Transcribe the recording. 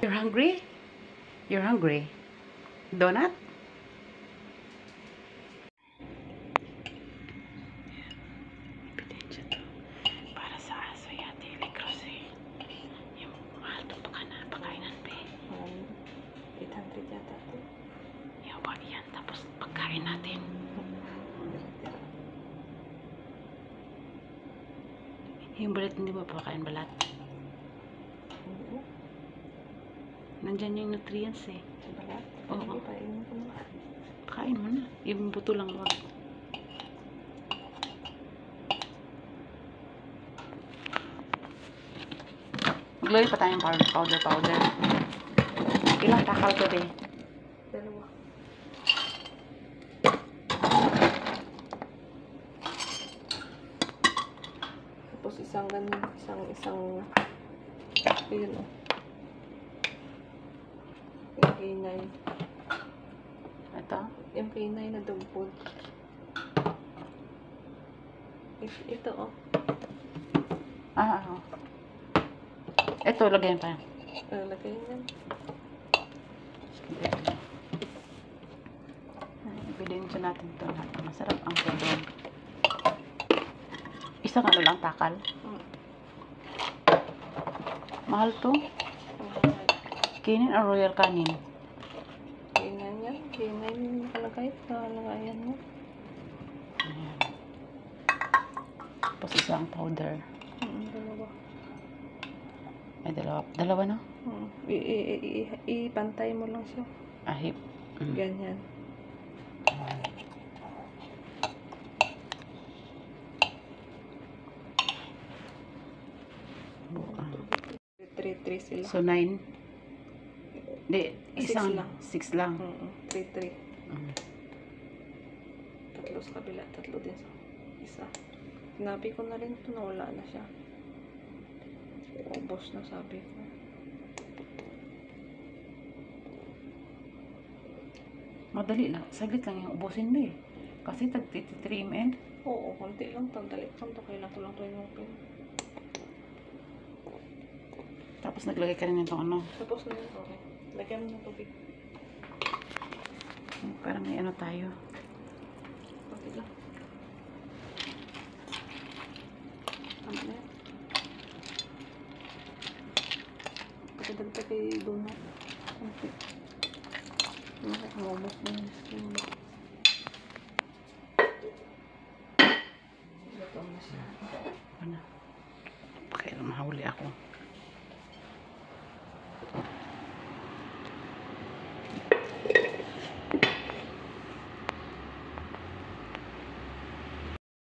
You're hungry? You're hungry? Donut? Ebidensya to. Para sa aso yate. Grocery. Yung mahal to pakainan pe. 800 yata ito. Yawa yan. Tapos pagkain natin. Yung balat hindi mo pakain balat. Nandyan yung nutrients eh. Balat? Oo. Painin ko na. Pakain mo na. Yung buto lang wag. Maglagay pa tayong powder. Ilang takal to be? 2. Tapos isang ganun, isang yun o. Yung K9. Ito? Yung K9 na dog food. Ito o. Oo. Ito, lagyan pa. Lagay yan. Ebidensya natin ito. Masarap ang kodong. Isang ano lang, takal. Mahal to. Kinin o royal canin? K9 yan. K9 yung nakalagay. Nakalagayan mo. Ayan. Tapos isang powder. Dalawa. Ay, dalawa na? Ipantay mo lang siya. Ahip. Ganyan. Three sila. So, 9. Hindi, isang 6 lang. 6 lang. 3. Tatlo sa kabila, tatlo din sa isa. Sinabi ko na rin ito, nawala na siya. Ubos na sabi ko. Madali lang. Saglit lang yung ubusin mo eh. Kasi tag 3 ml. Oo, konti lang. Tagdali lang ito. Kailan ko lang ito yung open. Tapos naglagay ka rin itong ano. Tapos na yun. Okay. Lagyan mo ng tubig. Parang may ano tayo. Konti lang. Tama na yan. Pagkadagdag kay donut. Konti. Umubos na yung skin. Ito na siya. Ano? Pakailan mahuli ako.